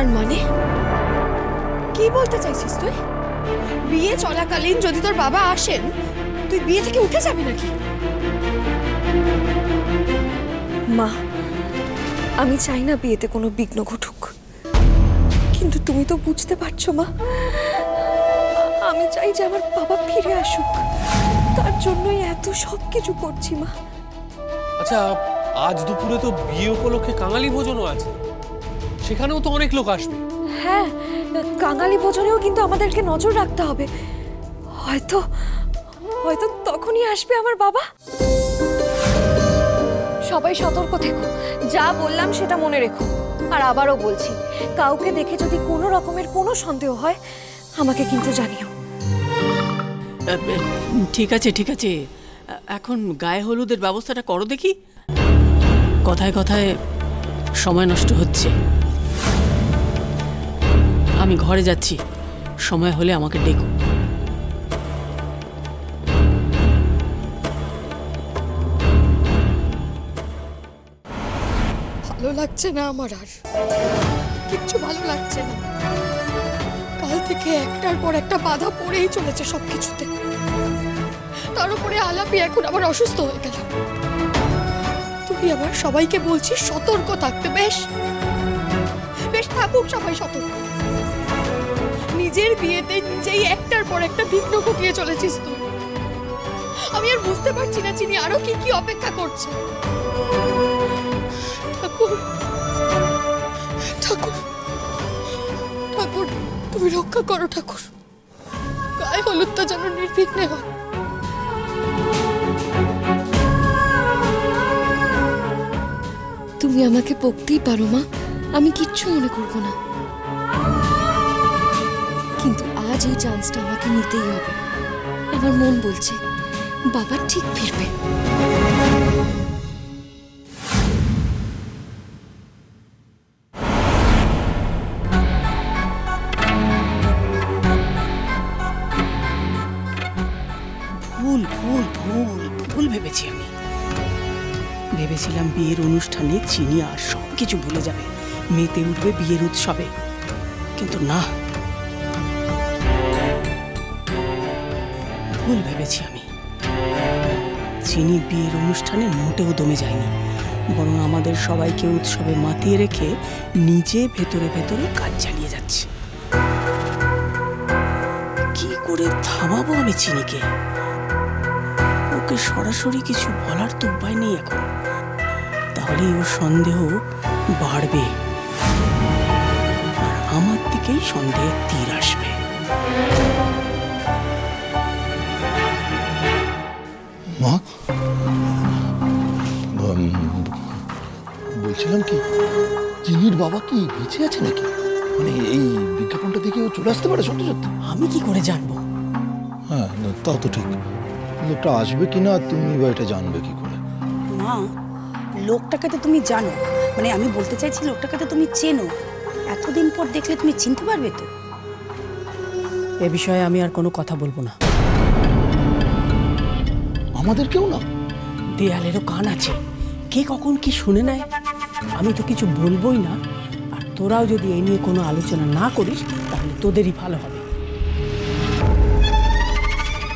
তার মানে কি বলতে চাইছিস তুই? বিয়ে চলাকালীন যদি তোর বাবা আসেন, তুই বিয়ে থেকে উঠে যাবি নাকি? মা, আমি চাই না বিয়েতে কোনো বিঘ্ন ঘটুক, কিন্তু তুমি তো বুঝতে পারছো মা, আমি চাই যে আমার বাবা ফিরে আসুক। তার জন্যই এত সব কিছু করছি মা। আচ্ছা, আজ দুপুরে তো বিয়ে উপলক্ষে কাঙালি ভোজনও আছে, সেখানেও তো অনেক লোক আসবে। হ্যাঁ, কাঙালি ভোজনেও কিন্তু আমাদেরকে নজর রাখতে হবে। হয়তো হয়তো তখনই আসবে আমার বাবা। সবাই সতর্ক থেকো, যা বললাম সেটা মনে রেখো। আর আবারও বলছি, কাউকে দেখে যদি কোনো রকমের কোনো সন্দেহ হয়, আমাকে কিন্তু জানিও। ঠিক আছে ঠিক আছে, এখন গায়ে হলুদের ব্যবস্থাটা করো দেখি। কথায় কথায় সময় নষ্ট হচ্ছে। আমি ঘরে যাচ্ছি, সময় হলে আমাকে ডেকো। ভালো লাগছে না আমার, আর কিচ্ছু ভালো লাগছে না। কাল থেকে একটার পর একটা বাধা পড়েই চলেছে সবকিছুতে। তার উপরে আলাপি এখন আবার অসুস্থ হয়ে গেল। তুই আবার সবাইকে বলছিস সতর্ক থাকতে। বেশ বেশ, থাকুক সবাই সতর্ক। নিজের বিয়েতে নিজেই একটার পর একটা বিঘ্ন ঘটিয়ে চলেছিস তুই। আমি আর বুঝতে পারছি না চিনি আরো কি কি অপেক্ষা করছে। ঠাকুর ঠাকুর ঠাকুর, তুমি রক্ষা করো ঠাকুর। গায়ে হলুদটা যেন নির্বিঘ্নে হয়। তুমি আমাকে বকতেই পারো মা, আমি কিচ্ছু মনে করবো না, কিন্তু আজ এই চান্সটা আমাকে নিতেই হবে। আমার মন বলছে বাবা ঠিক ফিরবে। ভুল ভুল ভুল ভুল ভেবেছি আমি। ভেবেছিলাম বিয়ের অনুষ্ঠানে চিনি আর সব কিছু ভুলে যাবে, মেতে উঠবে বিয়ের উৎসবে, কিন্তু না, ভুল ভেবেছি আমি। চিনি বিয়ের অনুষ্ঠানে মোটেও দমে যায়নি, বরং আমাদের সবাইকে উৎসবে মাতিয়ে রেখে নিজে ভেতরে ভেতরে কাজ চালিয়ে যাচ্ছে। কি করে থামাবো আমি চিনিকে? ওকে সরাসরি কিছু বলার তো উপায় নেই এখন, তাহলে ওর সন্দেহ বাড়বে আর আমার দিকেই সন্দেহের তীর আসবে। মা, বলছিলাম কি, চিনির বাবা কি বেঁচে আছে নাকি? মানে এই বিজ্ঞাপনটা দেখে ও চলে আসতে পারে সত্যি সত্যি? আমি কি করে জানবো? হ্যাঁ, তাও তো ঠিক। লোকটা আসবে কিনা তুমি বা এটা জানবে কি করে? মা, লোকটাকে তো তুমি জানো, মানে আমি বলতে চাইছি লোকটাকে তো তুমি চেনো। এতদিন পর দেখলে তুমি চিনতে পারবে তো? এ বিষয়ে আমি আর কোনো কথা বলবো না। আমাদের কেউ না? দেয়ালেরও কান আছে, কে কখন কি শুনে নেয়। আমি তো কিছু বলবোই না, আর তোরাও যদি এ নিয়ে কোনো আলোচনা না করিস তাহলে তোদেরই ভালো হবে।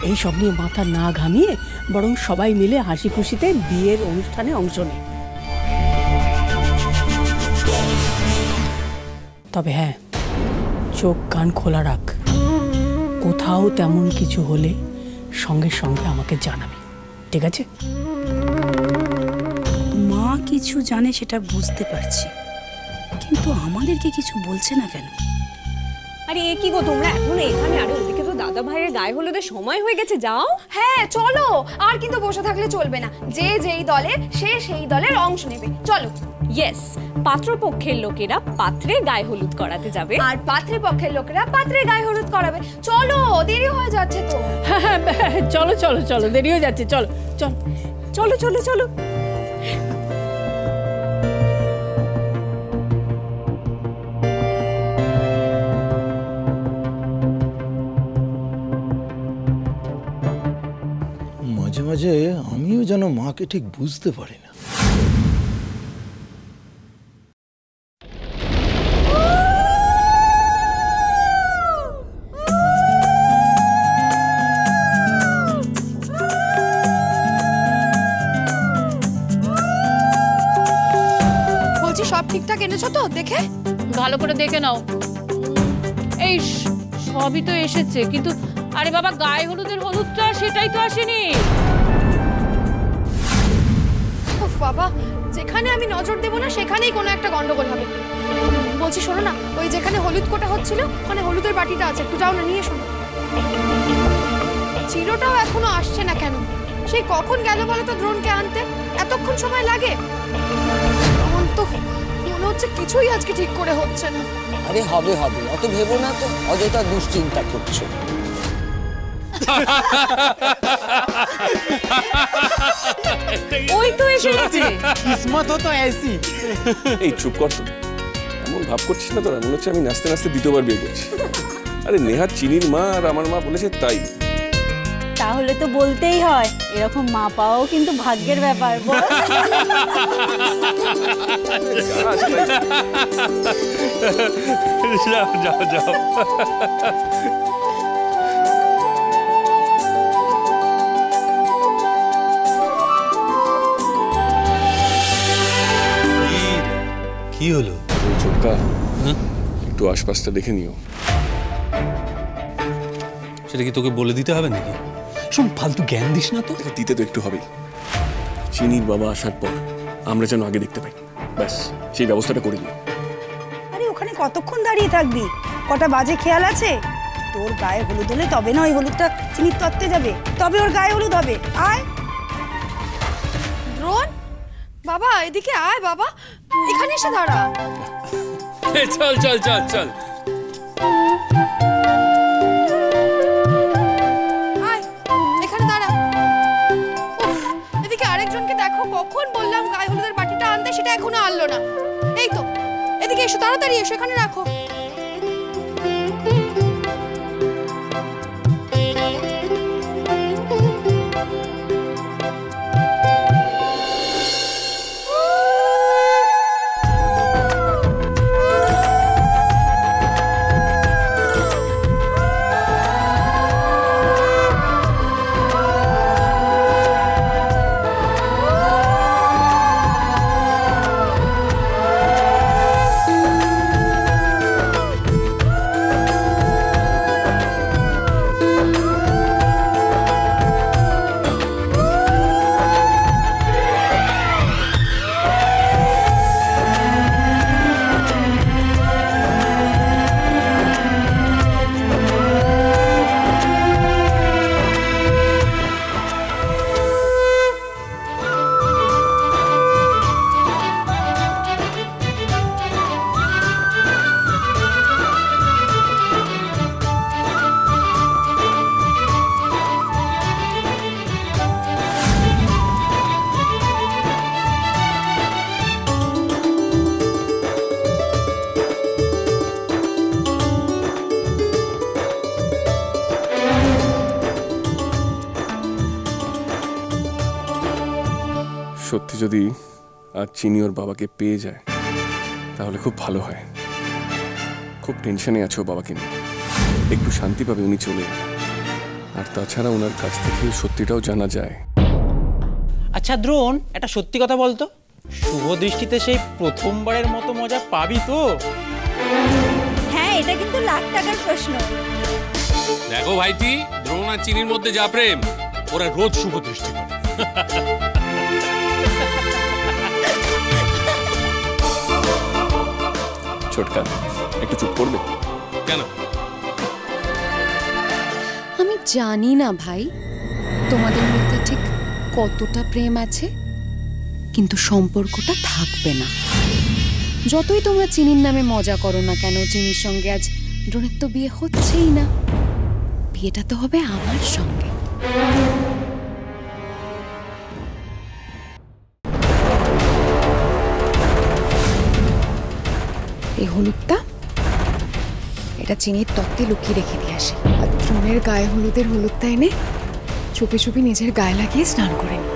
এই সব নিয়ে মাথা না ঘামিয়ে বরং সবাই মিলে হাসি খুশিতে বিয়ের অনুষ্ঠানে অংশ নে। তবে হ্যাঁ, চোখ কান খোলা রাখ, কোথাও তেমন কিছু হলে সঙ্গে সঙ্গে আমাকে জানাবি, ঠিক আছে? মা কিছু জানে সেটা বুঝতে পারছি, কিন্তু আমাদেরকে কিছু বলছে না কেন? আরে এ কি গো, তোমরা এখনো এখানে? আরে ওদিকে তো দাদা ভাইয়ের গায়ে হলুদের সময় হয়ে গেছে, যাও। হ্যাঁ চলো, আর কিন্তু বসে থাকলে চলবে না। যে যেই দলের সে সেই দলের অংশ নেবে, চলো। ইয়েস, পাত্রপক্ষের লোকেরা পাত্রে গায়ে হলুদ করাতে যাবে, আর পাত্রী পক্ষের লোকেরা পাত্রে গায়ে হলুদ করাবে। চলো, দেরি হয়ে যাচ্ছে তো। চলো চলো চলো, দেরি হয়ে যাচ্ছে, চলো চলো চলো চলো চলো। মাঝে মাঝে আমিও যেন মাকে ঠিক বুঝতে পারি না। এনেছো তো দেখে? ভালো করে দেখে নাও। এই সবই তো এসেছে, কিন্তু আরে বাবা গায়ে হলুদের হলুদটা সেটাই তো আসেনি। উফ বাবা, যেখানে আমি নজর দেবো না সেখানেই কোনো একটা গন্ডগোল হবে। বলছি শোনো না, ওই যেখানে হলুদ কোটা হচ্ছিল মানে হলুদের বাটিটা আছে, একটু যাও না নিয়ে শোনো। চিরটাও এখনো আসছে না কেন? সেই কখন গেল বলো তো দ্রোণকে আনতে? এতক্ষণ সময় লাগে? আমার তো মনে হচ্ছে কিছুই আজকে ঠিক করে হচ্ছে না। আরে হবে হবে, অত ভেবো না তো, অযথা দুশ্চিন্তা করছো। ওই তো এসে গেছে। কিসমত হতো ऐसी। এই চুপ কর তো, এমন ভাব করছিস না তোরা, মনে হচ্ছে আমি নাচতে নাচতে দ্বিতীয়বার বিয়ে করছি। আরে নেহা চিনির মা আর আমার মা বলেছে তাই। তাহলে তো বলতেই হয়, এরকম মা পাওয়াও কিন্তু ভাগ্যের ব্যাপার। যাও যাও যাও। কি হলো? ছোটকা, একটু আশপাশটা দেখে নিও। সেটা কি তোকে বলে দিতে হবে নাকি? শোন, ফালতু জ্ঞান দিস না তো। দিতে তো একটু হবেই। চিনির বাবা আসার পর আমরা যেন আগে দেখতে পাই, ব্যাস সেই ব্যবস্থাটা করে দিও। আরে ওখানে কতক্ষণ দাঁড়িয়ে থাকবি? কটা বাজে খেয়াল আছে? তোর গায়ে হলুদ হলে তবে না ওই হলুদটা চিনির তত্ত্বে যাবে, তবে ওর গায়ে হলুদ হবে। আয় দ্রোণ বাবা, এদিকে আয় বাবা, এখানে এসে দাঁড়া। চল চল চল চল। আয় এখানে দাঁড়া। উফ, এদিকে আরেকজনকে দেখো, কখন বললাম গায়ে হলুদের বাটিটা আনতে, সেটা এখনো আনলো না। এই তো এদিকে এসো, তাড়াতাড়ি এসো, এখানে রাখো। সত্যি যদি আজ চিনি ওর বাবাকে পেয়ে যায় তাহলে খুব ভালো হয়। খুব টেনশনে আছে ও বাবাকে নিয়ে, একটু শান্তি পাবে উনি চলে। আর তাছাড়া ওনার কাছ থেকে সত্যিটাও জানা যায়। আচ্ছা দ্রোণ, একটা সত্যি কথা বলতো, শুভ দৃষ্টিতে সেই প্রথমবারের মতো মজা পাবি তো? হ্যাঁ, এটা কিন্তু লাখ টাকার প্রশ্ন। দেখো ভাইটি, দ্রোণ আর চিনির মধ্যে যা প্রেম, ওরা রোজ শুভ দৃষ্টি করে। ছোটকা, একটু চুপ করবে? কেন? আমি জানি না ভাই তোমাদের মধ্যে ঠিক কতটা প্রেম আছে, কিন্তু সম্পর্কটা থাকবে না। যতই তোমরা চিনির নামে মজা করো না কেন, চিনির সঙ্গে আজ দ্রোণের তো বিয়ে হচ্ছেই না। বিয়েটা তো হবে আমার সঙ্গে। এই হলুদটা, এটা চিনির তত্ত্বে লুকিয়ে রেখে দিয়ে আসে। আর দ্রোণের গায়ে হলুদের হলুদটা এনে চুপি চুপি নিজের গায়ে লাগিয়ে স্নান করে নি।